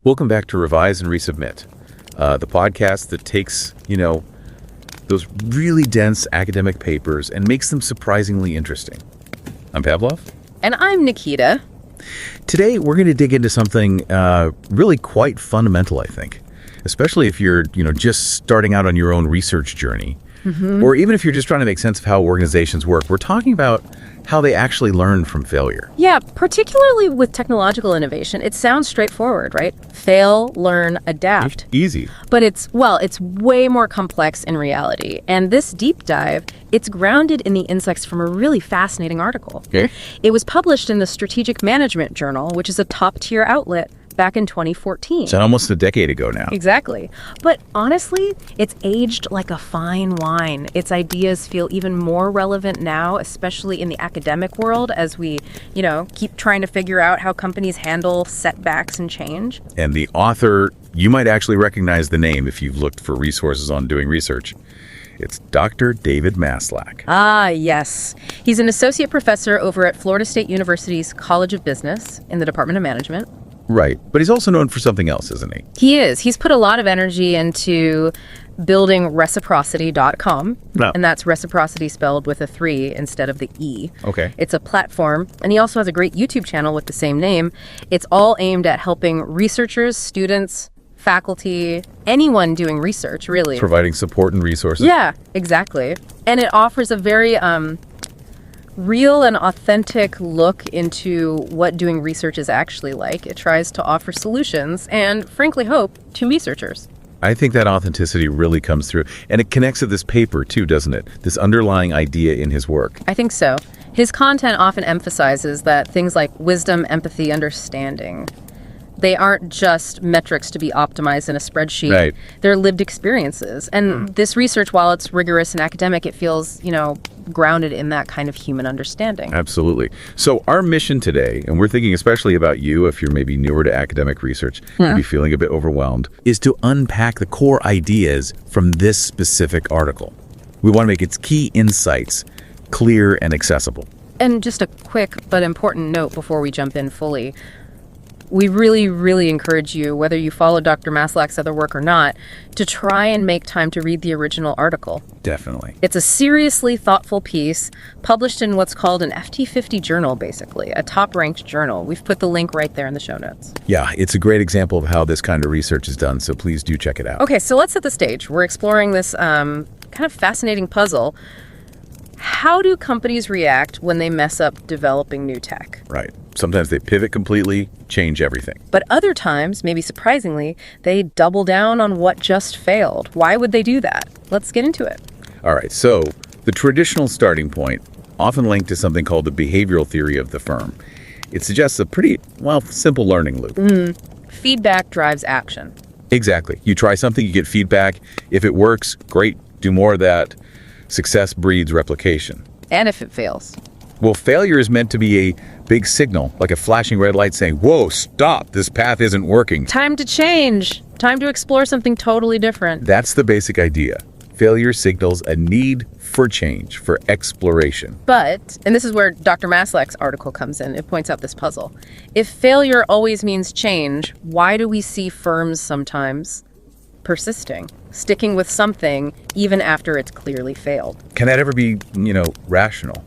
Welcome back to Revise and Resubmit, the podcast that takes, those really dense academic papers and makes them surprisingly interesting. I'm Pavlov. And I'm Nikita. Today, we're going to dig into something really quite fundamental, I think, especially if you're, just starting out on your own research journey, or even if you're just trying to make sense of how organizations work. We're talking about how they actually learn from failure. Yeah, particularly with technological innovation. It sounds straightforward, right? Fail, learn, adapt. Easy. But it's way more complex in reality. And this deep dive, it's grounded in the insights from a really fascinating article. Okay. It was published in the Strategic Management Journal, which is a top-tier outlet, back in 2014. So almost a decade ago now. Exactly. But honestly, it's aged like a fine wine. Its ideas feel even more relevant now, especially in the academic world, as we, keep trying to figure out how companies handle setbacks and change. And the author, you might actually recognize the name if you've looked for resources on doing research. It's Dr. David Maslach. Ah, yes. He's an associate professor over at Florida State University's College of Business in the Department of Management. Right, but he's also known for something else, isn't he? He is. He's put a lot of energy into building reciprocity.com, and that's reciprocity spelled with a 3 instead of the E. Okay. It's a platform, and he also has a great YouTube channel with the same name. It's all aimed at helping researchers, students, faculty, anyone doing research, really. Providing support and resources. Yeah, exactly. And it offers a very real and authentic look into what doing research is actually like. It tries to offer solutions and, frankly, hope to researchers. I think that authenticity really comes through. And it connects to this paper, too, doesn't it? This underlying idea in his work. I think so. His content often emphasizes that things like wisdom, empathy, understanding, they aren't just metrics to be optimized in a spreadsheet. Right. They're lived experiences. And this research, while it's rigorous and academic, it feels, grounded in that kind of human understanding. Absolutely. So our mission today, and we're thinking especially about you if you're maybe newer to academic research, maybe feeling a bit overwhelmed, is to unpack the core ideas from this specific article. We want to make its key insights clear and accessible. And just a quick but important note before we jump in fully. We really, really encourage you, whether you follow Dr. Maslach's other work or not, to try and make time to read the original article. Definitely. It's a seriously thoughtful piece published in what's called an FT50 journal, basically, a top-ranked journal. We've put the link right there in the show notes. Yeah, it's a great example of how this kind of research is done, so please do check it out. Okay, so let's set the stage. We're exploring this kind of fascinating puzzle. How do companies react when they mess up developing new tech? Right. Sometimes they pivot completely, change everything. But other times, maybe surprisingly, they double down on what just failed. Why would they do that? Let's get into it. All right, so the traditional starting point, often linked to something called the behavioral theory of the firm. It suggests a pretty, simple learning loop. Feedback drives action. Exactly. You try something, you get feedback. If it works, great, do more of that. Success breeds replication. And if it fails? Well, failure is meant to be a big signal, like a flashing red light saying, whoa, stop, this path isn't working. Time to change. Time to explore something totally different. That's the basic idea. Failure signals a need for change, for exploration. But, and this is where Dr. Maslach's article comes in, it points out this puzzle. If failure always means change, why do we see firms sometimes persisting, sticking with something even after it's clearly failed? Can that ever be, rational?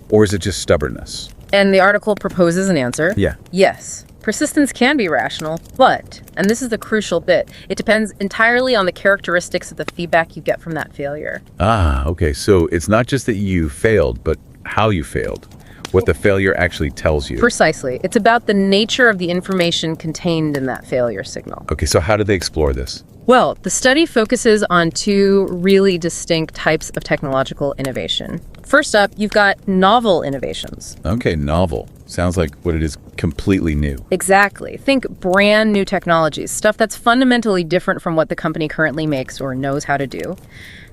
Or is it just stubbornness? And the article proposes an answer. Yeah. Yes. Persistence can be rational, but, and this is the crucial bit, it depends entirely on the characteristics of the feedback you get from that failure. Ah, okay. So it's not just that you failed, but how you failed, what the failure actually tells you. Precisely. It's about the nature of the information contained in that failure signal. Okay, so how do they explore this? Well, the study focuses on two really distinct types of technological innovation. First up, you've got novel innovations. Okay, novel. Sounds like what it is completely new. Exactly. Think brand new technologies, stuff that's fundamentally different from what the company currently makes or knows how to do.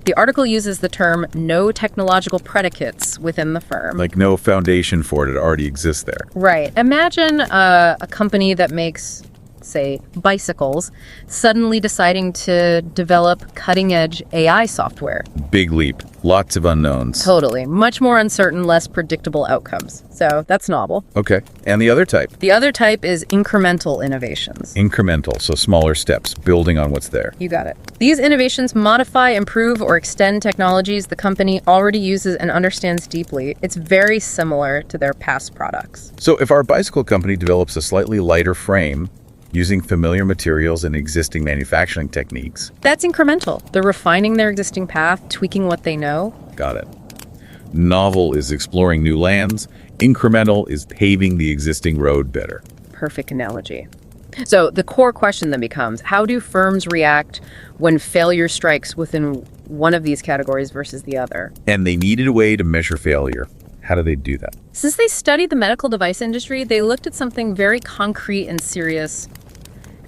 The article uses the term no technological predicates within the firm. Like no foundation for it already exists there. Right. Imagine a company that makes say, bicycles, suddenly deciding to develop cutting-edge AI software. Big leap. Lots of unknowns. Totally. Much more uncertain, less predictable outcomes. So that's novel. Okay. And the other type? The other type is incremental innovations. Incremental, so smaller steps, building on what's there. You got it. These innovations modify, improve, or extend technologies the company already uses and understands deeply. It's very similar to their past products. So if our bicycle company develops a slightly lighter frame using familiar materials and existing manufacturing techniques. That's incremental. They're refining their existing path, tweaking what they know. Got it. Novel is exploring new lands. Incremental is paving the existing road better. Perfect analogy. So the core question then becomes, how do firms react when failure strikes within one of these categories versus the other? And they needed a way to measure failure. How do they do that? Since they studied the medical device industry, they looked at something very concrete and serious: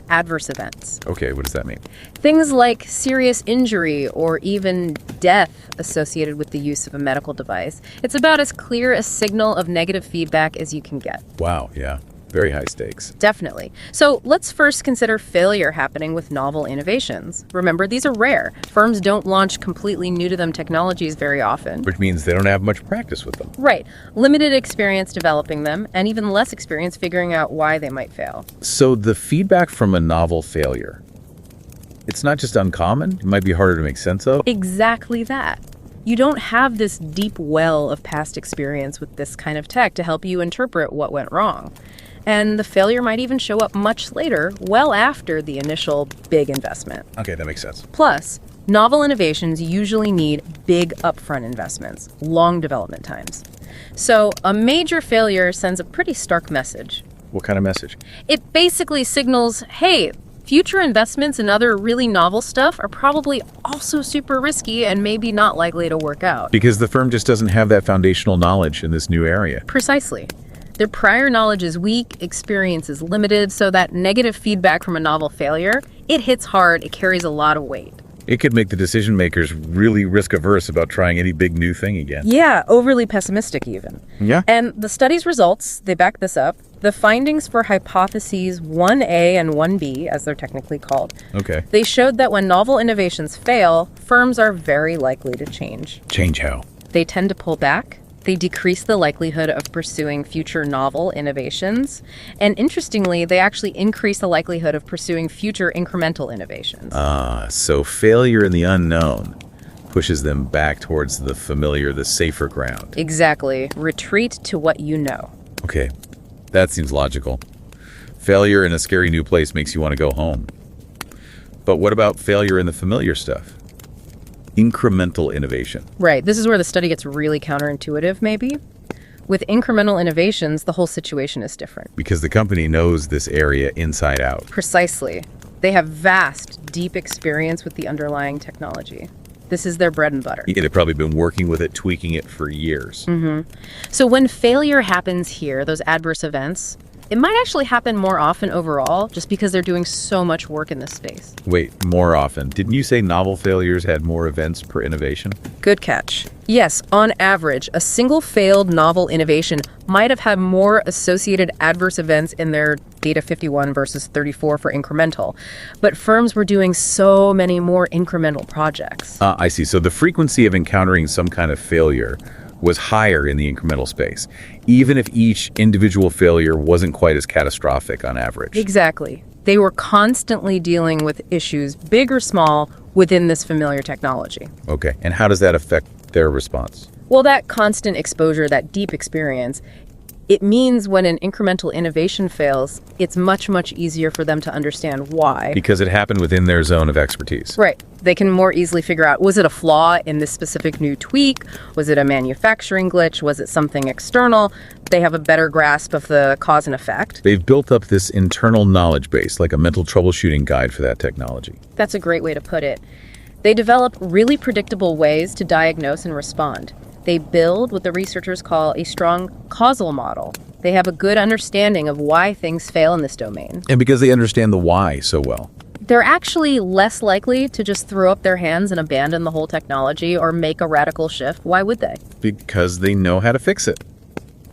adverse events. Okay, what does that mean? Things like serious injury or even death associated with the use of a medical device. It's about as clear a signal of negative feedback as you can get. Wow, yeah. Very high stakes. Definitely. So let's first consider failure happening with novel innovations. Remember, these are rare. Firms don't launch completely new to them technologies very often. Which means they don't have much practice with them. Right. Limited experience developing them, and even less experience figuring out why they might fail. So the feedback from a novel failure, it's not just uncommon, it might be harder to make sense of. Exactly that. You don't have this deep well of past experience with this kind of tech to help you interpret what went wrong. And the failure might even show up much later, well after the initial big investment. Okay, that makes sense. Plus, novel innovations usually need big upfront investments, long development times. So a major failure sends a pretty stark message. What kind of message? It basically signals, hey, future investments in other really novel stuff are probably also super risky and maybe not likely to work out. Because the firm just doesn't have that foundational knowledge in this new area. Precisely. Their prior knowledge is weak, experience is limited, so that negative feedback from a novel failure, it hits hard, it carries a lot of weight. It could make the decision makers really risk averse about trying any big new thing again. Yeah, overly pessimistic even. Yeah. And the study's results, they back this up. The findings for hypotheses 1A and 1B, as they're technically called, Okay. they showed that when novel innovations fail, firms are very likely to change. Change how? They tend to pull back. They decrease the likelihood of pursuing future novel innovations. And interestingly, they actually increase the likelihood of pursuing future incremental innovations. So failure in the unknown pushes them back towards the familiar, the safer ground. Exactly. Retreat to what you know. Okay, that seems logical. Failure in a scary new place makes you want to go home. But what about failure in the familiar stuff? Incremental innovation. Right. This is where the study gets really counterintuitive, maybe. With incremental innovations, the whole situation is different. Because the company knows this area inside out. Precisely. They have vast, deep experience with the underlying technology. This is their bread and butter. Yeah, they've probably been working with it, tweaking it for years. So when failure happens here, those adverse events, it might actually happen more often overall, just because they're doing so much work in this space. Wait, more often. Didn't you say novel failures had more events per innovation? Good catch. Yes, on average, a single failed novel innovation might have had more associated adverse events in their data 51 versus 34 for incremental. But firms were doing so many more incremental projects. I see. So the frequency of encountering some kind of failure was higher in the incremental space, even if each individual failure wasn't quite as catastrophic on average. Exactly. They were constantly dealing with issues, big or small, within this familiar technology. Okay, and how does that affect their response? Well, that constant exposure, that deep experience, it means when an incremental innovation fails, it's much, much easier for them to understand why. Because it happened within their zone of expertise. Right. They can more easily figure out, was it a flaw in this specific new tweak? Was it a manufacturing glitch? Was it something external? They have a better grasp of the cause and effect. They've built up this internal knowledge base, like a mental troubleshooting guide for that technology. That's a great way to put it. They develop really predictable ways to diagnose and respond. They build what the researchers call a strong causal model. They have a good understanding of why things fail in this domain. And because they understand the why so well. They're actually less likely to just throw up their hands and abandon the whole technology or make a radical shift. Why would they? Because they know how to fix it.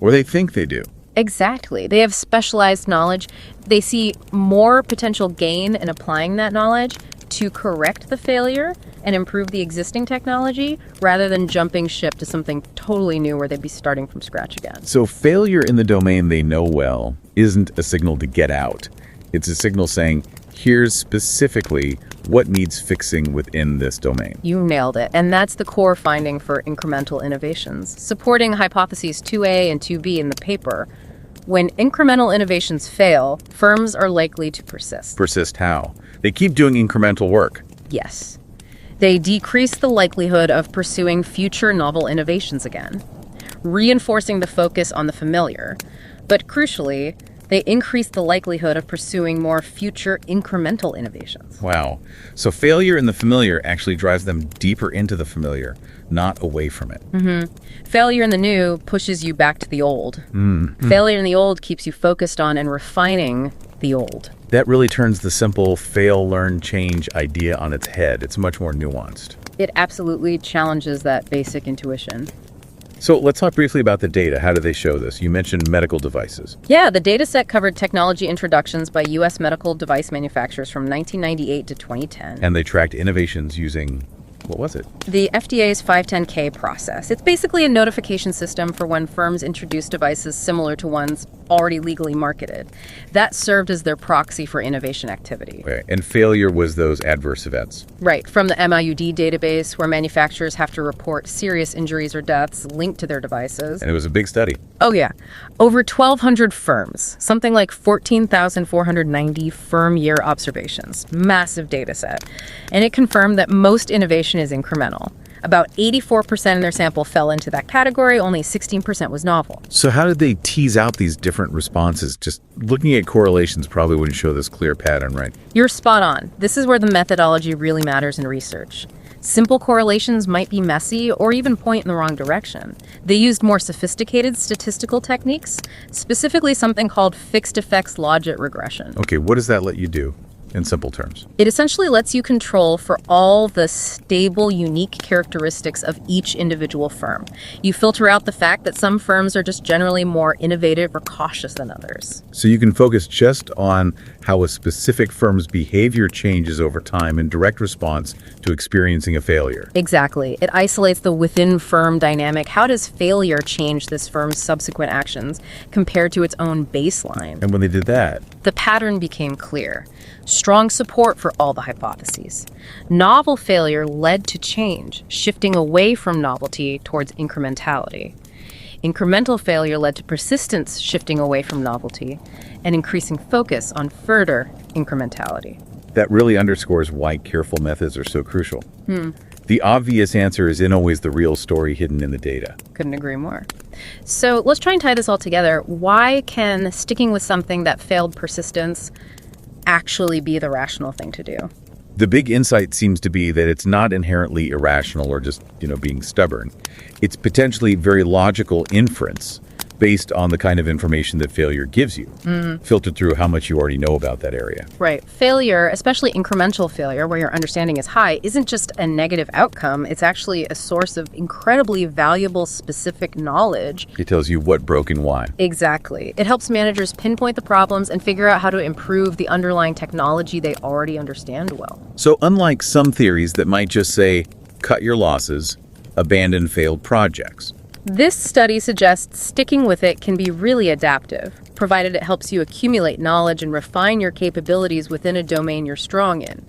Or they think they do. Exactly. They have specialized knowledge. They see more potential gain in applying that knowledge to correct the failure and improve the existing technology rather than jumping ship to something totally new where they'd be starting from scratch again. So failure in the domain they know well isn't a signal to get out. It's a signal saying, here's specifically what needs fixing within this domain. You nailed it. And that's the core finding for incremental innovations. Supporting hypotheses 2A and 2B in the paper, when incremental innovations fail, firms are likely to persist. Persist how? They keep doing incremental work. Yes. They decrease the likelihood of pursuing future novel innovations again, reinforcing the focus on the familiar. But crucially, they increase the likelihood of pursuing more future incremental innovations. Wow. So failure in the familiar actually drives them deeper into the familiar, not away from it. Failure in the new pushes you back to the old. Failure in the old keeps you focused on and refining the old. That really turns the simple fail, learn, change idea on its head. It's much more nuanced. It absolutely challenges that basic intuition. So let's talk briefly about the data. How do they show this? You mentioned medical devices. Yeah, the data set covered technology introductions by U.S. medical device manufacturers from 1998 to 2010. And they tracked innovations using, what was it? The FDA's 510K process. It's basically a notification system for when firms introduce devices similar to ones already legally marketed. That served as their proxy for innovation activity. Okay. And failure was those adverse events. Right, from the MIUD database, where manufacturers have to report serious injuries or deaths linked to their devices. And it was a big study. Oh, yeah. Over 1,200 firms, something like 14,490 firm-year observations. Massive data set. And it confirmed that most innovation is incremental. About 84% in their sample fell into that category, only 16% was novel. So how did they tease out these different responses? Just looking at correlations probably wouldn't show this clear pattern, right? You're spot on. This is where the methodology really matters in research. Simple correlations might be messy or even point in the wrong direction. They used more sophisticated statistical techniques, specifically something called fixed effects logit regression. Okay, what does that let you do in simple terms? It essentially lets you control for all the stable, unique characteristics of each individual firm. You filter out the fact that some firms are just generally more innovative or cautious than others. So you can focus just on how a specific firm's behavior changes over time in direct response to experiencing a failure. Exactly. It isolates the within-firm dynamic. How does failure change this firm's subsequent actions compared to its own baseline? And when they did that, The pattern became clear. Strong support for all the hypotheses. Novel failure led to change, shifting away from novelty towards incrementality. Incremental failure led to persistence, shifting away from novelty, and increasing focus on further incrementality. that really underscores why careful methods are so crucial. The obvious answer isn't always the real story hidden in the data. Couldn't agree more. So let's try and tie this all together. Why can sticking with something that failed persistence actually be the rational thing to do? The big insight seems to be that it's not inherently irrational or just, being stubborn. It's potentially very logical inference based on the kind of information that failure gives you, filtered through how much you already know about that area. Right. Failure, especially incremental failure, where your understanding is high, isn't just a negative outcome. It's actually a source of incredibly valuable specific knowledge. It tells you what broke and why. Exactly. It helps managers pinpoint the problems and figure out how to improve the underlying technology they already understand well. So unlike some theories that might just say, cut your losses, abandon failed projects, This study suggests sticking with it can be really adaptive, provided it helps you accumulate knowledge and refine your capabilities within a domain you're strong in.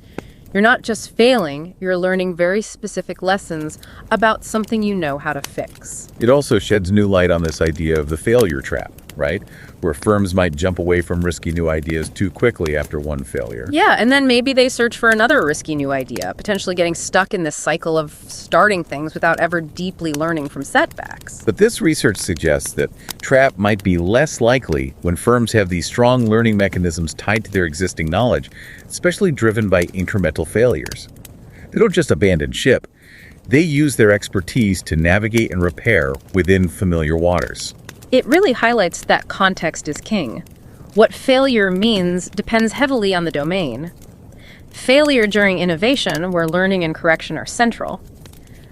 You're not just failing, you're learning very specific lessons about something you know how to fix. it also sheds new light on this idea of the failure trap, right? Where firms might jump away from risky new ideas too quickly after one failure. Yeah, and then maybe they search for another risky new idea, potentially getting stuck in this cycle of starting things without ever deeply learning from setbacks. But this research suggests that trap might be less likely when firms have these strong learning mechanisms tied to their existing knowledge, especially driven by incremental failures. They don't just abandon ship. They use their expertise to navigate and repair within familiar waters. It really highlights that context is king. What failure means depends heavily on the domain. Failure during innovation, where learning and correction are central.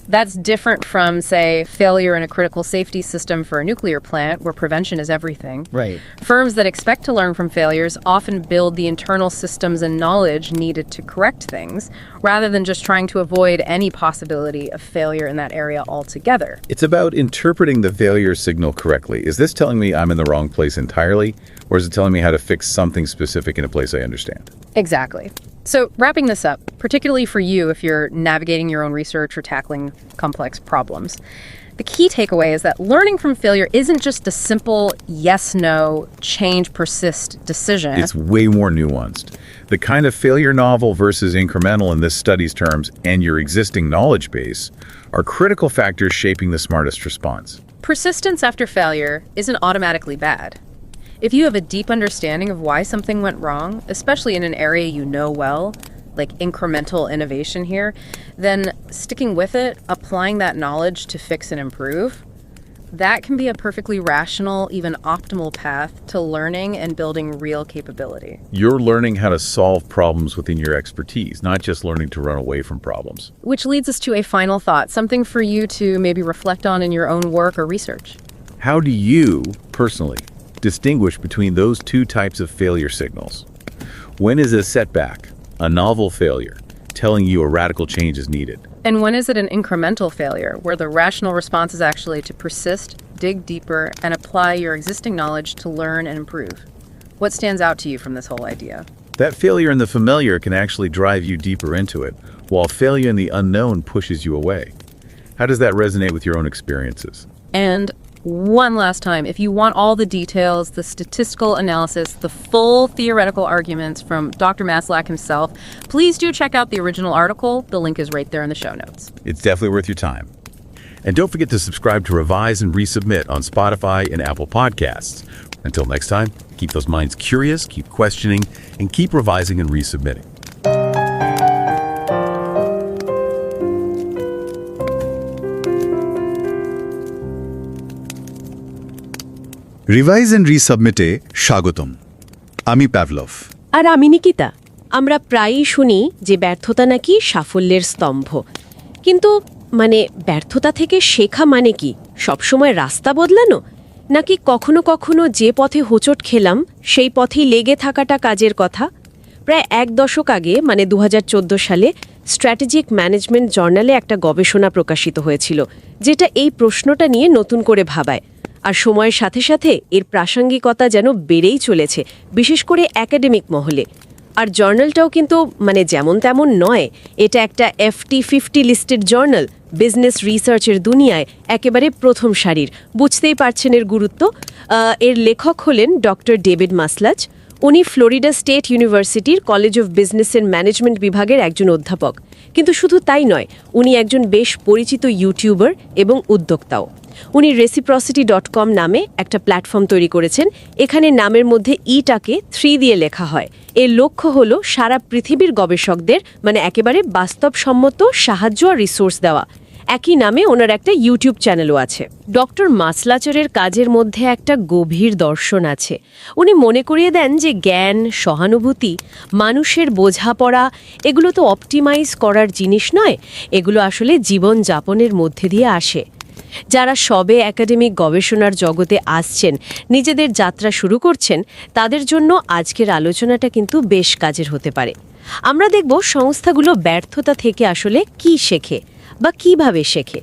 That's different from, say, failure in a critical safety system for a nuclear plant where prevention is everything. Right. Firms that expect to learn from failures often build the internal systems and knowledge needed to correct things, rather than just trying to avoid any possibility of failure in that area altogether. It's about interpreting the failure signal correctly. Is this telling me I'm in the wrong place entirely, or is it telling me how to fix something specific in a place I understand? Exactly. So wrapping this up, particularly for you if you're navigating your own research or tackling complex problems, the key takeaway is that learning from failure isn't just a simple yes-no, change, persist decision. It's way more nuanced. The kind of failure novel versus incremental in this study's terms and your existing knowledge base are critical factors shaping the smartest response. Persistence after failure isn't automatically bad. If you have a deep understanding of why something went wrong, especially in an area you know well, like incremental innovation here, then sticking with it, applying that knowledge to fix and improve, that can be a perfectly rational, even optimal path to learning and building real capability. You're learning how to solve problems within your expertise, not just learning to run away from problems. Which leads us to a final thought, something for you to maybe reflect on in your own work or research. How do you, personally, distinguish between those two types of failure signals? When is a setback, a novel failure, telling you a radical change is needed? And when is it an incremental failure, where the rational response is actually to persist, dig deeper, and apply your existing knowledge to learn and improve? What stands out to you from this whole idea? That failure in the familiar can actually drive you deeper into it, while failure in the unknown pushes you away. How does that resonate with your own experiences? And one last time, if you want all the details, the statistical analysis, the full theoretical arguments from Dr. Maslach himself, please do check out the original article. The link is right there in the show notes. It's definitely worth your time. And don't forget to subscribe to Revise and Resubmit on Spotify and Apple Podcasts. Until next time, keep those minds curious, keep questioning, and keep revising and resubmitting. Revise and রিসাবমিটে স্বাগতম। আমি Pavlov. আর আমি নিকিতা। আমরা প্রায়ই শুনি যে ব্যর্থতা নাকি সাফল্যের স্তম্ভ, কিন্তু ব্যর্থতা থেকে শেখা মানে কি সবসময় রাস্তা বদলানো, নাকি কখনো কখনো যে পথে হোঁচট খেলাম সেই পথেই লেগে থাকাটা কাজের কথা? প্রায় এক দশক আগে 2014 সালে স্ট্র্যাটেজিক ম্যানেজমেন্ট জার্নালে একটা গবেষণা প্রকাশিত হয়েছিল, যেটা এই প্রশ্নটা নিয়ে নতুন করে ভাবায়। আর সময়ের সাথে সাথে এর প্রাসঙ্গিকতা যেন বেড়েই চলেছে, বিশেষ করে একাডেমিক মহলে। আর জার্নালটাও কিন্তু যেমন তেমন নয়, এটা একটা FT 50 লিস্টেড জার্নাল, বিজনেস রিসার্চের দুনিয়ায় একেবারে প্রথম সারির। বুঝতেই পারছেন এর গুরুত্ব। এর লেখক হলেন ডক্টর ডেভিড মাসলাচ। উনি ফ্লোরিডা স্টেট ইউনিভার্সিটির college of business and management বিভাগের একজন অধ্যাপক। কিন্তু শুধু তাই নয়, উনি একজন বেশ পরিচিত ইউটিউবার এবং উদ্যোক্তাও। উনি reciprocity.com নামে একটা প্ল্যাটফর্ম তৈরি করেছেন। এখানে নামের মধ্যে ইটাকে 3 দিয়ে লেখা হয়। এর লক্ষ্য হলো সারা পৃথিবীর গবেষকদের একেবারে বাস্তবসম্মত সাহায্য আর রিসোর্স দেওয়া। একই নামে ওনার একটা ইউটিউব চ্যানেলও আছে। ডক্টর মাসলাচের কাজের মধ্যে একটা গভীর দর্শন আছে। উনি মনে করিয়ে দেন যে জ্ঞান, সহানুভূতি, মানুষের বোঝাপড়া এগুলো তো অপটিমাইজ করার জিনিস নয়, এগুলো আসলে জীবনযাপনের মধ্যে দিয়ে আসে। যারা সবে একাডেমিক গবেষণার জগতে আসছেন, নিজেদের যাত্রা শুরু করছেন, তাদের জন্য আজকের আলোচনাটা কিন্তু বেশ কাজের হতে পারে। আমরা দেখব সংস্থাগুলো ব্যর্থতা থেকে আসলে কি শেখে বা কিভাবে শেখে।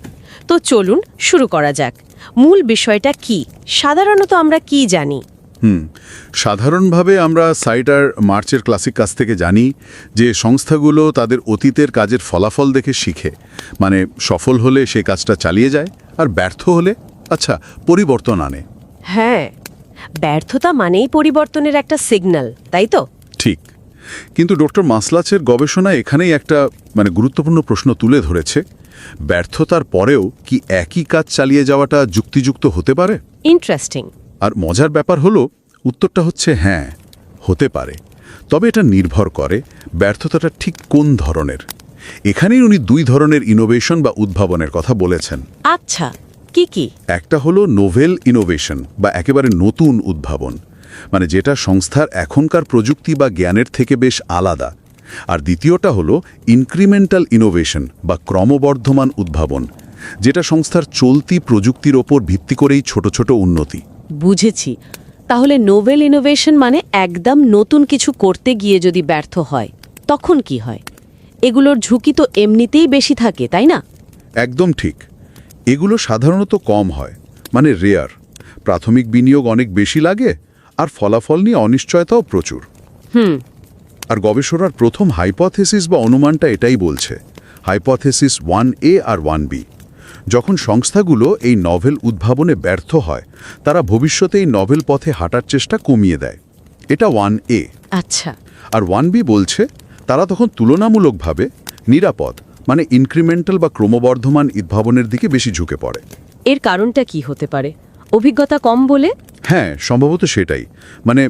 তো চলুন শুরু করা যাক। মূল বিষয়টা কি? সাধারণত আমরা কি জানি? সাধারণভাবে আমরা সাইটার মার্চের ক্লাসিক কাজ থেকে জানি যে সংস্থাগুলো তাদের অতীতের কাজের ফলাফল দেখে শিখে, সফল হলে সে কাজটা চালিয়ে যায়, আর ব্যর্থ হলে পরিবর্তন আনে। হ্যাঁ, ব্যর্থতা মানেই পরিবর্তনের একটা সিগন্যাল, তাই তো? ঠিক। কিন্তু ডক্টর মাসলাচের গবেষণা এখানেই একটা গুরুত্বপূর্ণ প্রশ্ন তুলে ধরেছে। ব্যর্থতার পরেও কি একই কাজ চালিয়ে যাওয়াটা যুক্তিযুক্ত হতে পারে? ইন্টারেস্টিং। আর মজার ব্যাপার হলো উত্তরটা হচ্ছে হ্যাঁ, হতে পারে। তবে এটা নির্ভর করে ব্যর্থতাটা ঠিক কোন ধরনের। এখানেই উনি 2 ধরনের ইনোভেশন বা উদ্ভাবনের কথা বলেছেন। আচ্ছা, কি কি? একটা হলো নোভেল ইনোভেশন বা একেবারে নতুন উদ্ভাবন, যেটা সংস্থার এখনকার প্রযুক্তি বা জ্ঞানের থেকে বেশ আলাদা। আর দ্বিতীয়টা হলো ইনক্রিমেন্টাল ইনোভেশন বা ক্রমবর্ধমান উদ্ভাবন, যেটা সংস্থার চলতি প্রযুক্তির ওপর ভিত্তি করেই ছোট ছোট উন্নতি। বুঝেছি। তাহলে নোভেল ইনোভেশন মানে একদম নতুন কিছু করতে গিয়ে যদি ব্যর্থ হয় তখন কি হয়? এগুলোর ঝুঁকি তো এমনিতেই বেশি থাকে, তাই না? একদম ঠিক। এগুলো সাধারণত কম হয়, মানে রেয়ার। প্রাথমিক বিনিয়োগ অনেক বেশি লাগে, আর ফলাফল নিয়ে অনিশ্চয়তাও প্রচুর। আর গবেষণার প্রথম হাইপোথেসিস বা অনুমানটা এটাই বলছে, হাইপোথেসিস 1A আর 1B। যখন সংস্থাগুলো এই নভেল উদ্ভাবনে ব্যর্থ হয়, তারা ভবিষ্যতে এই নভেল পথে হাঁটার চেষ্টা কমিয়ে দেয়। এটা 1A। আচ্ছা। আর 1B বলছে তারা তখন তুলনামূলকভাবে নিরাপদ, মানে ইনক্রিমেন্টাল বা ক্রমবর্ধমান উদ্ভাবনের দিকে বেশি ঝুঁকে পড়ে। এর কারণটা কি হতে পারে? অভিজ্ঞতা কম বলে? হ্যাঁ, সম্ভবত সেটাই। মানে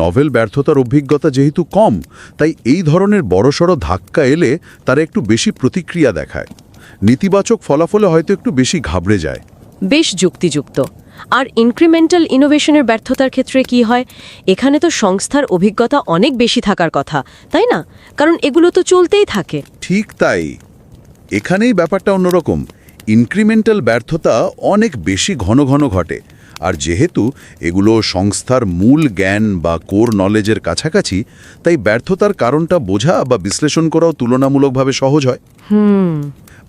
নভেল ব্যর্থতার অভিজ্ঞতা যেহেতু কম, তাই এই ধরনের বড়সড় ধাক্কা এলে তারা একটু বেশি প্রতিক্রিয়া দেখায়। নেতিবাচক ফলাফলে হয়তো একটু বেশি ঘাবড়ে যায়। বেশ যুক্তিযুক্ত। আর ইনক্রিমেন্টাল ইনোভেশনের ব্যর্থতার ক্ষেত্রে কি হয়? এখানে তো সংস্থার অভিজ্ঞতা অনেক বেশি থাকার কথা, তাই না? কারণ এগুলো তো চলতেই থাকে। ঠিক তাই। এখানেই ব্যাপারটা অন্যরকম। ইনক্রিমেন্টাল ব্যর্থতা অনেক বেশি ঘন ঘন ঘটে, আর যেহেতু এগুলো সংস্থার মূল জ্ঞান বা কোর নলেজের কাছাকাছি, তাই ব্যর্থতার কারণটা বোঝা বা বিশ্লেষণ করাও তুলনামূলকভাবে সহজ হয়।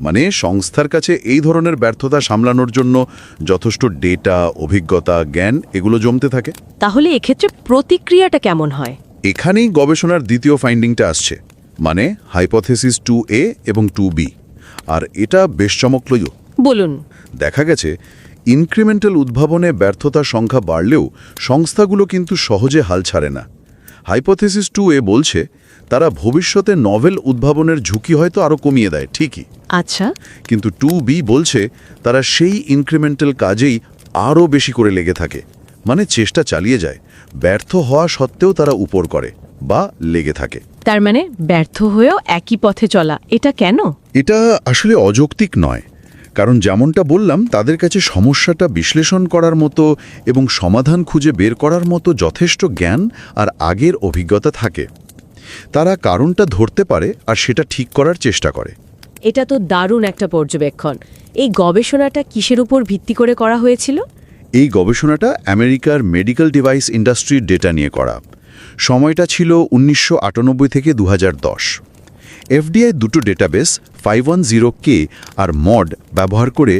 মানে সংস্থার কাছে এই ধরনের ব্যর্থতা সামলানোর জন্য যথেষ্ট ডেটা, অভিজ্ঞতা, জ্ঞান এগুলো জমতে থাকে। তাহলে এক্ষেত্রে প্রতিক্রিয়াটা কেমন হয়? এখানেই গবেষণার দ্বিতীয় ফাইন্ডিংটা আসছে, মানে হাইপোথেসিস 2A এবং 2B। আর এটা বেশ চমকপ্রদ। বলুন। দেখা গেছে ইনক্রিমেন্টাল উদ্ভাবনে ব্যর্থতার সংখ্যা বাড়লেও সংস্থাগুলো কিন্তু সহজে হাল ছাড়ে না। হাইপোথেসিস 2A বলছে তারা ভবিষ্যতে নভেল উদ্ভাবনের ঝুঁকি হয়তো আরও কমিয়ে দেয়, ঠিকই। আচ্ছা। কিন্তু 2B বলছে তারা সেই ইনক্রিমেন্টাল কাজেই আরও বেশি করে লেগে থাকে, মানে চেষ্টা চালিয়ে যায়। ব্যর্থ হওয়া সত্ত্বেও তারা উপর করে বা লেগে থাকে। তার মানে ব্যর্থ হয়েও একই পথে চলা, এটা কেন? এটা আসলে অযৌক্তিক নয়, কারণ যেমনটা বললাম, তাদের কাছে সমস্যাটা বিশ্লেষণ করার মতো এবং সমাধান খুঁজে বের করার মতো যথেষ্ট জ্ঞান আর আগের অভিজ্ঞতা থাকে। তারা কারণটা ধরতে পারে আর সেটা ঠিক করার চেষ্টা করে। এটা তো দারুণ একটা পর্যবেক্ষণ। এই গবেষণাটা কিসের উপর ভিত্তি করে করা হয়েছিল? এই গবেষণাটা আমেরিকার মেডিকেল ডিভাইস ইন্ডাস্ট্রির ডেটা নিয়ে করা। সময়টা ছিল 1998 থেকে 2010। এফডিআই দুটো ডেটাবেস 510K আর মড ব্যবহার করে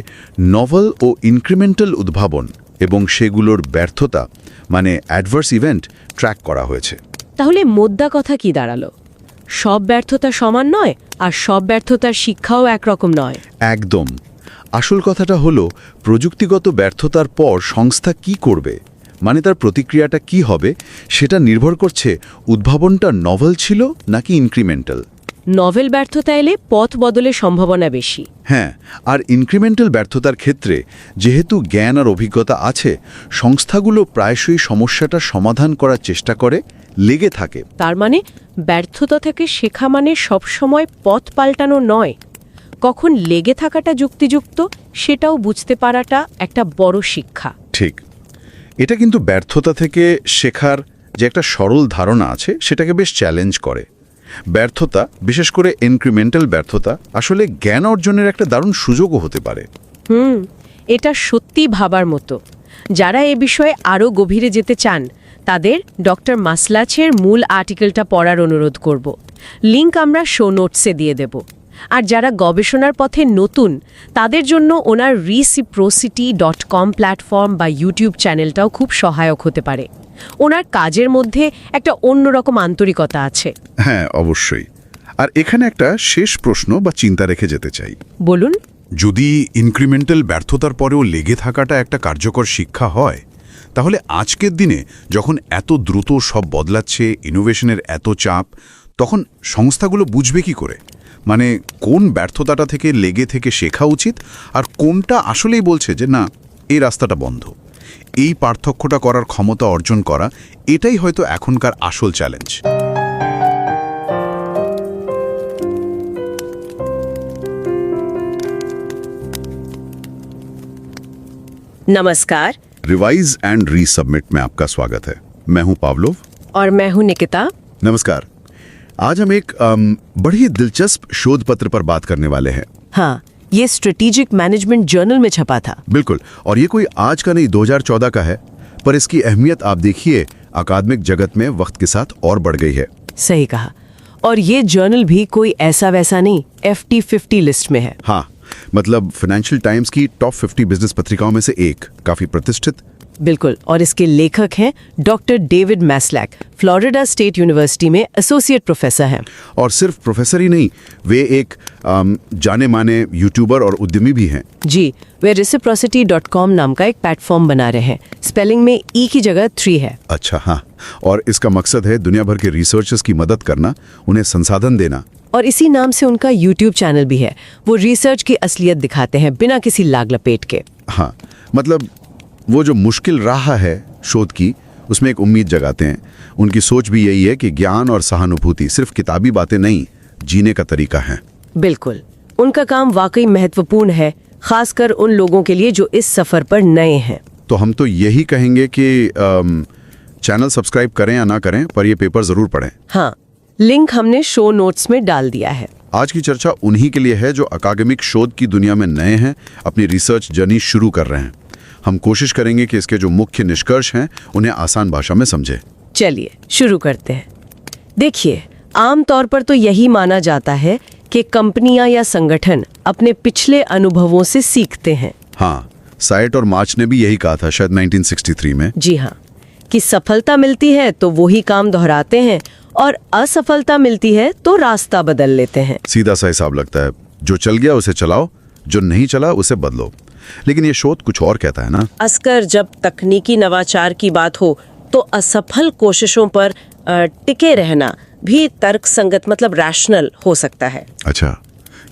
নভেল ও ইনক্রিমেন্টাল উদ্ভাবন এবং সেগুলোর ব্যর্থতা, মানে অ্যাডভার্স ইভেন্ট, ট্র্যাক করা হয়েছে। তাহলে মোদ্দা কথা কি দাঁড়ালো? সব ব্যর্থতা সমান নয়, আর সব ব্যর্থতার শিক্ষাও একরকম নয়। একদম। আসল কথাটা হলো প্রযুক্তিগত ব্যর্থতার পর সংস্থা কি করবে, মানে তার প্রতিক্রিয়াটা কি হবে, সেটা নির্ভর করছে উদ্ভাবনটা নভেল ছিল নাকি ইনক্রিমেন্টাল। নভেল ব্যর্থতা এলে পথ বদলের সম্ভাবনা বেশি। হ্যাঁ, আর ইনক্রিমেন্টাল ব্যর্থতার ক্ষেত্রে যেহেতু জ্ঞান আর অভিজ্ঞতা আছে, সংস্থাগুলো প্রায়শই সমস্যাটা সমাধান করার চেষ্টা করে, লেগে থাকে। তার মানে ব্যর্থতা থেকে শেখা মানে সবসময় পথ পাল্টানো নয়। কখন লেগে থাকাটা যুক্তিযুক্ত সেটাও বুঝতে পারাটা একটা বড় শিক্ষা। ঠিক। এটা কিন্তু ব্যর্থতা থেকে শেখার যে একটা সরল ধারণা আছে সেটাকে বেশ চ্যালেঞ্জ করে। ব্যর্থতা, বিশেষ করে ইনক্রিমেন্টাল ব্যর্থতা, আসলে জ্ঞান অর্জনের একটা দারুণ সুযোগও হতে পারে। এটা সত্যি ভাবার মতো। যারা এ বিষয়ে আরও গভীরে যেতে চান তাদের ডক্টর মাসলাচের মূল আর্টিকেলটা পড়ার অনুরোধ করব। লিংক আমরা শো নোটসে দিয়ে দেব। আর যারা গবেষণার পথে নতুন তাদের জন্য ওনার reciprocity.com প্ল্যাটফর্ম বা ইউটিউব চ্যানেলটাও খুব সহায়ক হতে পারে। ওনার কাজের মধ্যে একটা অন্যরকম আন্তরিকতা আছে। হ্যাঁ, অবশ্যই। আর এখানে একটা শেষ প্রশ্ন বা চিন্তা রেখে যেতে চাই। বলুন। যদি ইনক্রিমেন্টাল ব্যর্থতার পরেও লেগে থাকাটা একটা কার্যকর শিক্ষা হয়, তাহলে আজকের দিনে যখন এত দ্রুত সব বদলাচ্ছে, ইনোভেশনের এত চাপ, তখন সংস্থাগুলো বুঝবে কি করে, মানে কোন ব্যর্থতাটা থেকে লেগে থেকে শেখা উচিত আর কোনটা আসলেই বলছে যে না, এই রাস্তাটা বন্ধ। এই পার্থক্যটা করার ক্ষমতা অর্জন করা, এটাই হয়তো এখনকার আসল চ্যালেঞ্জ। नमस्कार। रिवाइज एंड रीसबमिट में आपका स्वागत है। मैं हूं पावलोव और मैं हूं निकिता। नमस्कार। आज हम एक बड़ी दिलचस्प शोध पत्र पर बात करने वाले हैं। हाँ, ये स्ट्रेटेजिक मैनेजमेंट जर्नल में छपा था। बिल्कुल, और ये कोई आज का नहीं, 2014 का है, पर इसकी अहमियत आप देखिए अकादमिक जगत में वक्त के साथ और बढ़ गई है। सही कहा। और ये जर्नल भी कोई ऐसा वैसा नहीं, FT 50 लिस्ट में है। हाँ, मतलब फाइनेंशियल टाइम्स की टॉप 50 बिजनेस पत्रिकाओं में से एक, काफी प्रतिष्ठित। बिल्कुल, और इसके लेखक हैं doctor David Maslach, Florida State University में एसोसिएट प्रोफेसर हैं। और सिर्फ प्रोफेसर ही नहीं, वे एक जाने माने यूट्यूबर और उद्यमी भी हैं। जी, वे reciprocity.com नाम का एक प्लेटफॉर्म बना रहे हैं। स्पेलिंग में ई की जगह 3 है। अच्छा, हाँ, और इसका मकसद है दुनिया भर के रिसर्चर्स की मदद करना, उन्हें संसाधन देना। और इसी नाम से उनका यूट्यूब चैनल भी है। वो रिसर्च की असलियत दिखाते हैं बिना किसी लाग लपेट के। हाँ, मतलब वो जो मुश्किल राह है शोध की, उसमें एक उम्मीद जगाते हैं। उनकी सोच भी यही है कि ज्ञान और सहानुभूति सिर्फ किताबी बातें नहीं, जीने का तरीका है। बिल्कुल, उनका काम वाकई महत्वपूर्ण है, खासकर उन लोगों के लिए जो इस सफर पर नए हैं। तो हम तो यही कहेंगे कि चैनल सब्सक्राइब करें या ना करें, पर ये पेपर जरूर पढ़ें। हाँ, लिंक हमने शो नोट्स में डाल दिया है। आज की चर्चा उन्हीं के लिए है जो अकादमिक शोध की दुनिया में नए हैं, अपनी रिसर्च जर्नी शुरू कर रहे हैं। हम कोशिश करेंगे कि इसके जो मुख्य निष्कर्ष हैं उन्हें आसान भाषा में समझें। चलिए शुरू करते हैं। देखिए, आमतौर पर तो यही माना जाता है कि कंपनियां या संगठन अपने पिछले अनुभवों से सीखते हैं। हाँ, साइट और मार्च ने भी यही कहा था, शायद 1963 में। जी हाँ, कि सफलता मिलती है तो वही काम दोहराते हैं और असफलता मिलती है तो रास्ता बदल लेते हैं। सीधा सा हिसाब लगता है, जो चल गया उसे चलाओ, जो नहीं चला उसे बदलो। लेकिन ये शोध कुछ और कहता है ना। असकर जब तकनीकी नवाचार की बात हो तो असफल कोशिशों पर टिके रहना भी तर्कसंगत, मतलब रैशनल हो सकता है। अच्छा,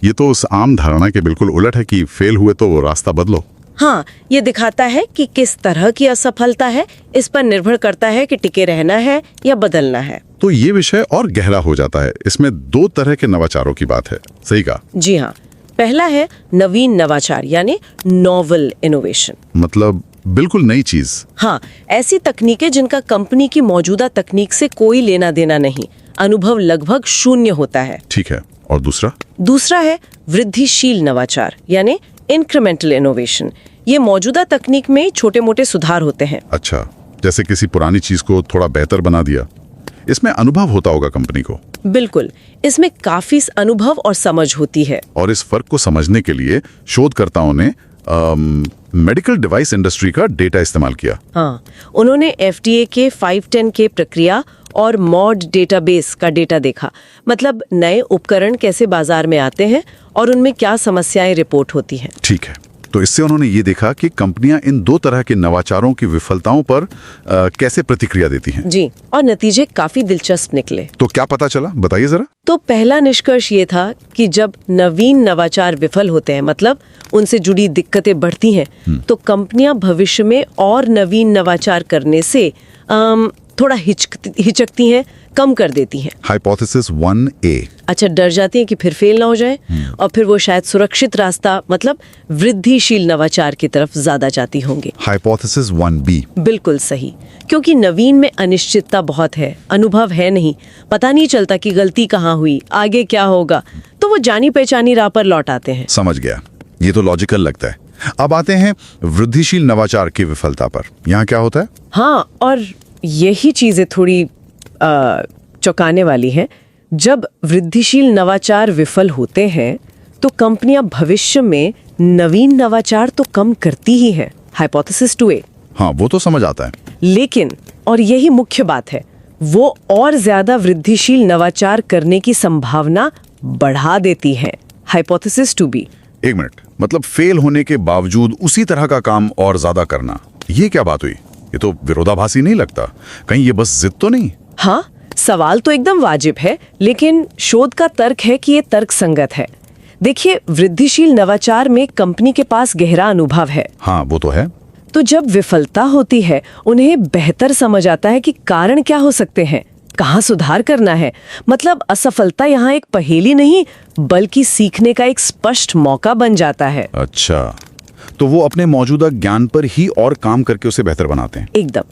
ये तो उस आम धारणा के बिल्कुल उलट है कि फेल हुए तो रास्ता बदलो। हाँ, ये दिखाता है कि किस तरह की असफलता है, इस पर निर्भर करता है कि टिके रहना है या बदलना है। तो ये विषय और गहरा हो जाता है। इसमें 2 तरह के नवाचारों की बात है। सही कहा। जी हाँ, पहला है नवीन नवाचार यानी नॉवल इनोवेशन, मतलब बिल्कुल नई चीज। हाँ, ऐसी तकनीकें जिनका कंपनी की मौजूदा तकनीक से कोई लेना देना नहीं, अनुभव लगभग शून्य होता है। ठीक है, और दूसरा है वृद्धिशील नवाचार यानी इंक्रीमेंटल इनोवेशन। ये मौजूदा तकनीक में छोटे मोटे सुधार होते हैं। अच्छा, जैसे किसी पुरानी चीज को थोड़ा बेहतर बना दिया। इसमें अनुभव होता होगा कंपनी को। बिल्कुल, इसमें काफी अनुभव और समझ होती है। और इस फर्क को समझने के लिए शोधकर्ताओं ने मेडिकल डिवाइस इंडस्ट्री का डेटा इस्तेमाल किया। हाँ, उन्होंने FDA के 510 प्रक्रिया और मॉड डेटाबेस का डेटा देखा, मतलब नए उपकरण कैसे बाजार में आते हैं और उनमें क्या समस्याएं रिपोर्ट होती हैं। ठीक है, तो इससे उन्होंने ये देखा कि कंपनियां इन 2 तरह के नवाचारों की विफलताओं पर कैसे प्रतिक्रिया देती हैं। जी, और नतीजे काफी दिलचस्प निकले। तो क्या पता चला, बताइए जरा। तो पहला निष्कर्ष ये था कि जब नवीन नवाचार विफल होते हैं, मतलब उनसे जुड़ी दिक्कतें बढ़ती हैं, तो कंपनियां भविष्य में और नवीन नवाचार करने से थोड़ा हिचकती हैं, कम कर देती हैं। Hypothesis 1A। अच्छा, डर जाती हैं कि फिर फेल ना हो जाए और फिर वो शायद सुरक्षित रास्ता, मतलब वृद्धिशील नवाचार की तरफ ज्यादा जाती होंगी। Hypothesis 1B। बिल्कुल सही, क्योंकि नवीन में अनिश्चितता बहुत है, अनुभव है नहीं, पता नहीं चलता कि गलती कहाँ हुई, आगे क्या होगा, तो वो जानी पहचानी राह पर लौट आते हैं। समझ गया, ये तो लॉजिकल लगता है। अब आते हैं वृद्धिशील नवाचार की विफलता पर। यहाँ क्या होता है? हाँ, और यही चीजें थोड़ी चौंकाने वाली है। जब वृद्धिशील नवाचार विफल होते हैं तो कंपनियां भविष्य में नवीन नवाचार तो कम करती ही हैं, हाइपोथेसिस 2A। हाँ, वो तो समझ आता है। लेकिन, और यही मुख्य बात है, वो और ज्यादा वृद्धिशील नवाचार करने की संभावना बढ़ा देती है, हाइपोथेसिस 2B। एक मिनट, मतलब फेल होने के बावजूद उसी तरह का काम और ज्यादा करना, ये क्या बात हुई? ये तो विरोधाभासी नहीं लगता? कहीं ये बस जिद तो नहीं? हाँ, सवाल तो एकदम वाजिब है, लेकिन शोध का तर्क है कि ये तर्क संगत है। देखिए, वृद्धिशील नवाचार में कंपनी के पास गहरा अनुभव है। हाँ, वो तो है। तो जब विफलता होती है, उन्हें बेहतर समझ आता है कि कारण क्या हो सकते हैं, कहाँ सुधार करना है। मतलब असफलता यहाँ एक पहेली नहीं, बल्कि सीखने का एक स्पष्ट मौका बन जाता है। अच्छा, तो वो अपने मौजूदा ज्ञान पर ही और काम करके उसे बेहतर बनाते हैं। एकदम,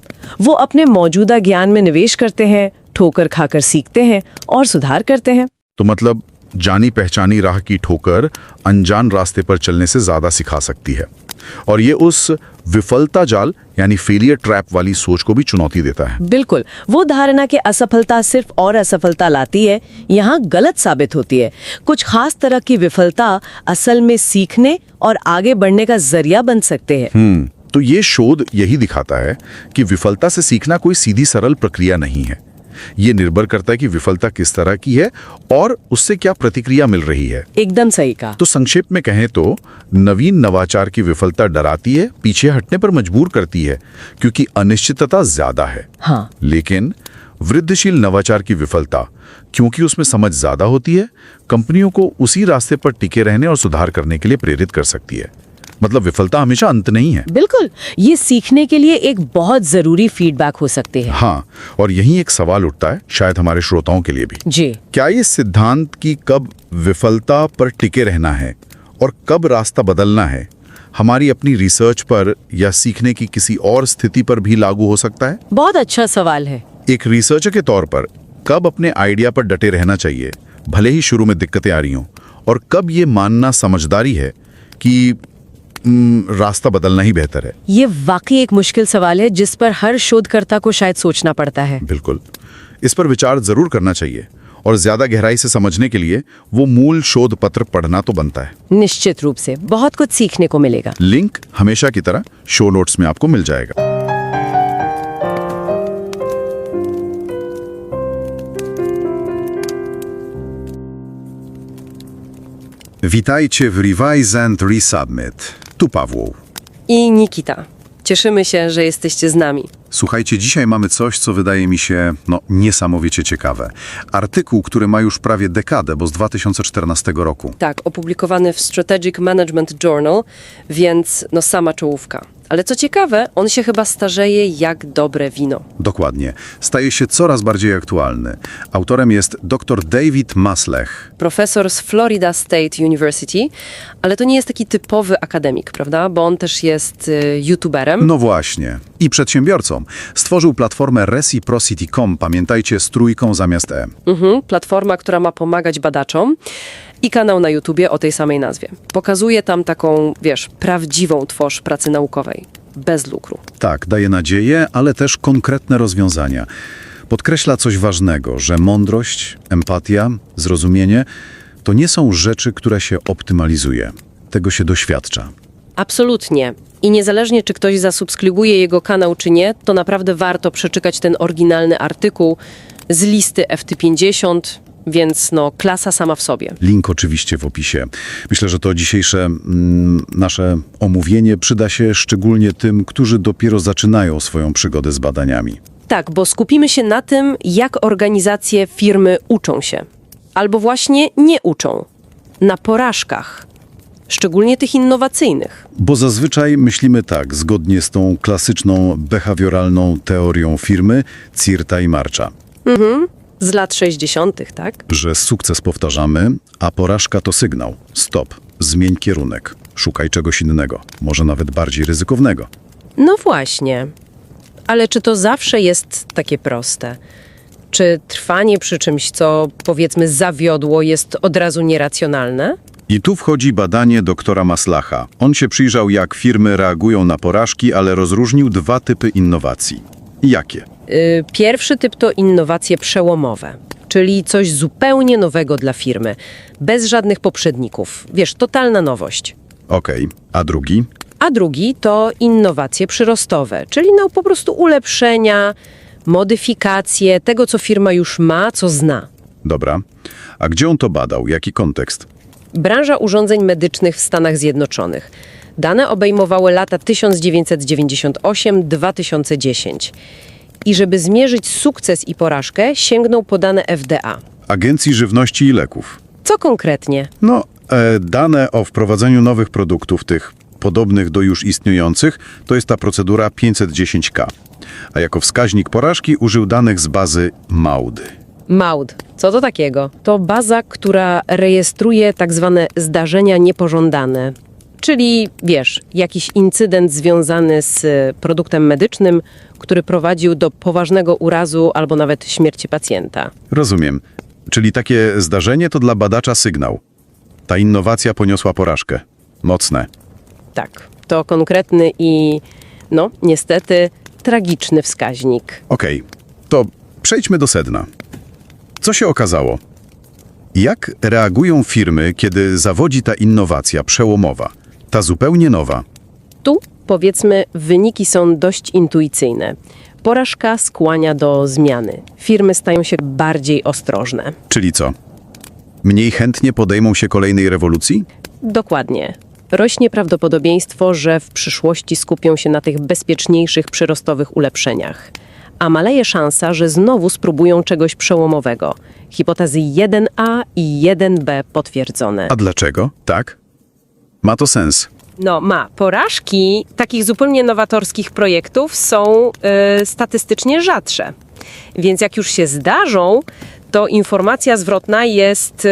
वो अपने मौजूदा ज्ञान में निवेश करते हैं, ठोकर खाकर सीखते हैं और सुधार करते हैं। तो मतलब जानी पहचानी राह की ठोकर अनजान रास्ते पर चलने से ज्यादा सिखा सकती है, और ये उस विफलता जाल यानी फेलियर ट्रैप वाली सोच को भी चुनौती देता है। बिल्कुल, वो धारणा कि असफलता सिर्फ और असफलता लाती है, यहाँ गलत साबित होती है। कुछ खास तरह की विफलता असल में सीखने और आगे बढ़ने का जरिया बन सकते हैं। तो ये शोध यही दिखाता है कि विफलता से सीखना कोई सीधी सरल प्रक्रिया नहीं है। ये निर्भर करता है कि विफलता किस तरह की है और उससे क्या प्रतिक्रिया मिल रही है। एकदम सही कहा। तो संक्षेप में कहें तो नवीन नवाचार की विफलता डराती है, पीछे हटने पर मजबूर करती है क्योंकि अनिश्चितता ज्यादा है। हाँ। लेकिन वृद्धिशील नवाचार की विफलता, क्योंकि उसमें समझ ज्यादा होती है, कंपनियों को उसी रास्ते पर टिके रहने और सुधार करने के लिए प्रेरित कर सकती है। मतलब विफलता हमेशा अंत नहीं है। बिल्कुल, ये सीखने के लिए एक बहुत जरूरी फीडबैक हो सकती है। हाँ, और यही एक सवाल उठता है शायद हमारे श्रोताओं के लिए भी। जी। क्या ये सिद्धांत कि कब विफलता पर टिके रहना है और कब रास्ता बदलना है हमारी अपनी रिसर्च पर या सीखने की किसी और स्थिति पर भी लागू हो सकता है? बहुत अच्छा सवाल है। एक रिसर्चर के तौर पर कब अपने आइडिया पर डटे रहना चाहिए भले ही शुरू में दिक्कतें आ रही हों, और कब ये मानना समझदारी है कि रास्ता बदलना ही बेहतर है? ये वाकई एक मुश्किल सवाल है जिस पर हर शोधकर्ता को शायद सोचना पड़ता है। बिल्कुल, इस पर विचार जरूर करना चाहिए, और ज्यादा गहराई से समझने के लिए वो मूल शोध पत्र पढ़ना तो बनता है। निश्चित रूप से बहुत कुछ सीखने को मिलेगा। लिंक हमेशा की तरह शो नोट्स में आपको मिल जाएगा। Witajcie w Revise and Resubmit. Tu Pawłow. I Nikita. Cieszymy się, że jesteście z nami. Słuchajcie, dzisiaj mamy coś, co wydaje mi się niesamowicie ciekawe. Artykuł, który ma już prawie dekadę, bo z 2014 roku. Tak, opublikowany w Strategic Management Journal, więc sama czołówka. Ale co ciekawe, on się chyba starzeje jak dobre wino. Dokładnie. Staje się coraz bardziej aktualny. Autorem jest dr David Maslach. Profesor z Florida State University, ale to nie jest taki typowy akademik, prawda? Bo on też jest youtuberem. No właśnie. I przedsiębiorcą. Stworzył platformę Reciprocity.com, pamiętajcie, z trójką zamiast E. Platforma, która ma pomagać badaczom. I kanał na YouTubie o tej samej nazwie. Pokazuje tam taką, prawdziwą twarz pracy naukowej. Bez lukru. Tak, daje nadzieję, ale też konkretne rozwiązania. Podkreśla coś ważnego, że mądrość, empatia, zrozumienie to nie są rzeczy, które się optymalizuje. Tego się doświadcza. Absolutnie. I niezależnie, czy ktoś zasubskrybuje jego kanał, czy nie, to naprawdę warto przeczytać ten oryginalny artykuł z listy FT50, więc klasa sama w sobie. Link oczywiście w opisie. Myślę, że to dzisiejsze nasze omówienie przyda się szczególnie tym, którzy dopiero zaczynają swoją przygodę z badaniami. Tak, bo skupimy się na tym, jak organizacje, firmy uczą się. Albo właśnie nie uczą. Na porażkach. Szczególnie tych innowacyjnych. Bo zazwyczaj myślimy tak, zgodnie z tą klasyczną behawioralną teorią firmy Cirta i Marcha. Z lat 60., tak? Że sukces powtarzamy, a porażka to sygnał. Stop, zmień kierunek, szukaj czegoś innego, może nawet bardziej ryzykownego. No właśnie. Ale czy to zawsze jest takie proste? Czy trwanie przy czymś, co powiedzmy zawiodło, jest od razu nieracjonalne? I tu wchodzi badanie doktora Maslacha. On się przyjrzał, jak firmy reagują na porażki, ale rozróżnił dwa typy innowacji. Jakie? Pierwszy typ to innowacje przełomowe, czyli coś zupełnie nowego dla firmy, bez żadnych poprzedników. Totalna nowość. Okej, a drugi? A drugi to innowacje przyrostowe, czyli po prostu ulepszenia, modyfikacje tego, co firma już ma, co zna. Dobra. A gdzie on to badał? Jaki kontekst? Branża urządzeń medycznych w Stanach Zjednoczonych. Dane obejmowały lata 1998-2010. I żeby zmierzyć sukces i porażkę, sięgnął po dane FDA. Agencji Żywności i Leków. Co konkretnie? Dane o wprowadzeniu nowych produktów, tych podobnych do już istniejących, to jest ta procedura 510K. A jako wskaźnik porażki użył danych z bazy MAUD. MAUD. Co to takiego? To baza, która rejestruje tak zwane zdarzenia niepożądane. Czyli, wiesz, jakiś incydent związany z produktem medycznym, który prowadził do poważnego urazu albo nawet śmierci pacjenta. Rozumiem. Czyli takie zdarzenie to dla badacza sygnał. Ta innowacja poniosła porażkę. Mocne. Tak, to konkretny i, niestety, tragiczny wskaźnik. Okej, to przejdźmy do sedna. Co się okazało? Jak reagują firmy, kiedy zawodzi ta innowacja przełomowa, ta zupełnie nowa? Tu, powiedzmy, wyniki są dość intuicyjne. Porażka skłania do zmiany. Firmy stają się bardziej ostrożne. Czyli co? Mniej chętnie podejmą się kolejnej rewolucji? Dokładnie. Rośnie prawdopodobieństwo, że w przyszłości skupią się na tych bezpieczniejszych przyrostowych ulepszeniach. A maleje szansa, że znowu spróbują czegoś przełomowego. Hipotezy 1A i 1B potwierdzone. A dlaczego? Tak? Ma to sens. Porażki takich zupełnie nowatorskich projektów są statystycznie rzadsze. Więc jak już się zdarzą, to informacja zwrotna jest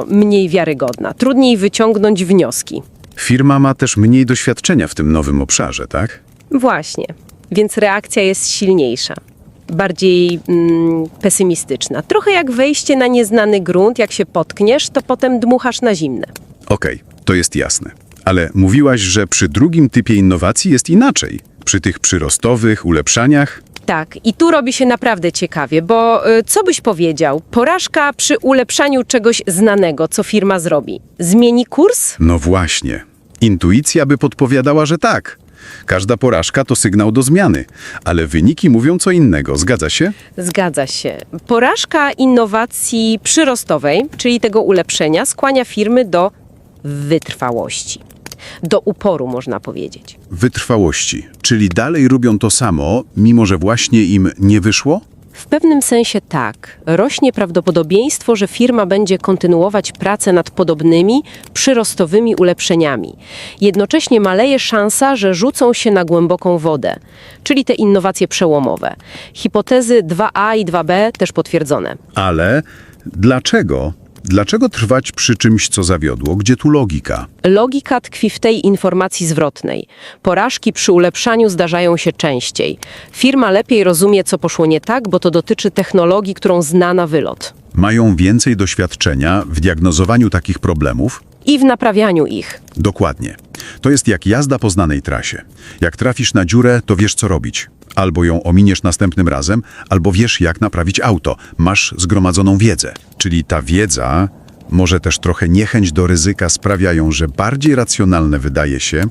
mniej wiarygodna. Trudniej wyciągnąć wnioski. Firma ma też mniej doświadczenia w tym nowym obszarze, tak? Właśnie. Więc reakcja jest silniejsza. Bardziej pesymistyczna. Trochę jak wejście na nieznany grunt. Jak się potkniesz, to potem dmuchasz na zimne. Okej, to jest jasne. Ale mówiłaś, że przy drugim typie innowacji jest inaczej. Przy tych przyrostowych ulepszaniach? Tak, i tu robi się naprawdę ciekawie, bo co byś powiedział? Porażka przy ulepszaniu czegoś znanego, co firma zrobi. Zmieni kurs? No właśnie. Intuicja by podpowiadała, że tak. Każda porażka to sygnał do zmiany, ale wyniki mówią co innego. Zgadza się? Zgadza się. Porażka innowacji przyrostowej, czyli tego ulepszenia, skłania firmy do wytrwałości. Do uporu, można powiedzieć. Wytrwałości, czyli dalej robią to samo, mimo że właśnie im nie wyszło? W pewnym sensie tak. Rośnie prawdopodobieństwo, że firma będzie kontynuować pracę nad podobnymi, przyrostowymi ulepszeniami. Jednocześnie maleje szansa, że rzucą się na głęboką wodę, czyli te innowacje przełomowe. Hipotezy 2A i 2B też potwierdzone. Ale dlaczego? Dlaczego trwać przy czymś, co zawiodło? Gdzie tu logika? Logika tkwi w tej informacji zwrotnej. Porażki przy ulepszaniu zdarzają się częściej. Firma lepiej rozumie, co poszło nie tak, bo to dotyczy technologii, którą zna na wylot. Mają więcej doświadczenia w diagnozowaniu takich problemów? I w naprawianiu ich. Dokładnie. To jest jak jazda po znanej trasie. Jak trafisz na dziurę, to wiesz, co robić. Albo ją ominiesz następnym razem, albo wiesz, jak naprawić auto. Masz zgromadzoną wiedzę. Czyli ta wiedza, może też trochę niechęć do ryzyka sprawiają, że bardziej racjonalne wydaje się,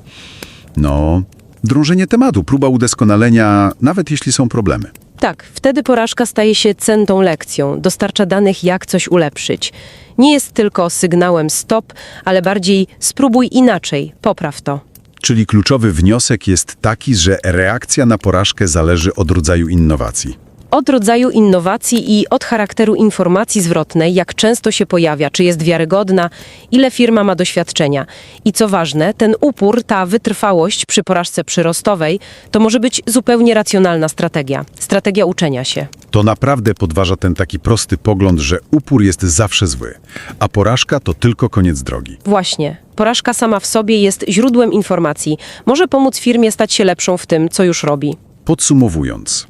drążenie tematu, próba udoskonalenia, nawet jeśli są problemy. Tak, wtedy porażka staje się cenną lekcją, dostarcza danych, jak coś ulepszyć. Nie jest tylko sygnałem stop, ale bardziej spróbuj inaczej, popraw to. Czyli kluczowy wniosek jest taki, że reakcja na porażkę zależy od rodzaju innowacji. Od rodzaju innowacji i od charakteru informacji zwrotnej, jak często się pojawia, czy jest wiarygodna, ile firma ma doświadczenia. I co ważne, ten upór, ta wytrwałość przy porażce przyrostowej, to może być zupełnie racjonalna strategia. Strategia uczenia się. To naprawdę podważa ten taki prosty pogląd, że upór jest zawsze zły, a porażka to tylko koniec drogi. Właśnie. Porażka sama w sobie jest źródłem informacji. Może pomóc firmie stać się lepszą w tym, co już robi. Podsumowując,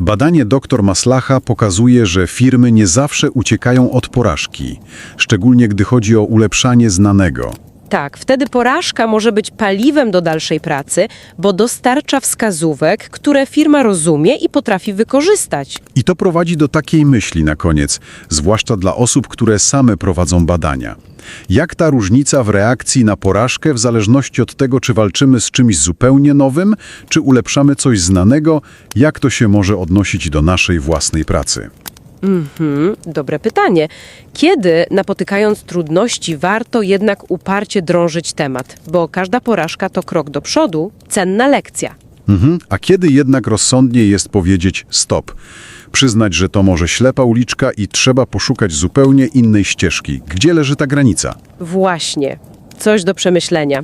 badanie dr Maslacha pokazuje, że firmy nie zawsze uciekają od porażki, szczególnie gdy chodzi o ulepszanie znanego. Tak, wtedy porażka może być paliwem do dalszej pracy, bo dostarcza wskazówek, które firma rozumie i potrafi wykorzystać. I to prowadzi do takiej myśli na koniec, zwłaszcza dla osób, które same prowadzą badania. Jak ta różnica w reakcji na porażkę, w zależności od tego, czy walczymy z czymś zupełnie nowym, czy ulepszamy coś znanego, jak to się może odnosić do naszej własnej pracy? Dobre pytanie. Kiedy, napotykając trudności, warto jednak uparcie drążyć temat? Bo każda porażka to krok do przodu, cenna lekcja. A kiedy jednak rozsądniej jest powiedzieć stop? Przyznać, że to może ślepa uliczka i trzeba poszukać zupełnie innej ścieżki. Gdzie leży ta granica? Właśnie. Coś do przemyślenia.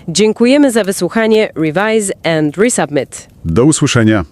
Dziękujemy za wysłuchanie Revise and Resubmit. Do usłyszenia.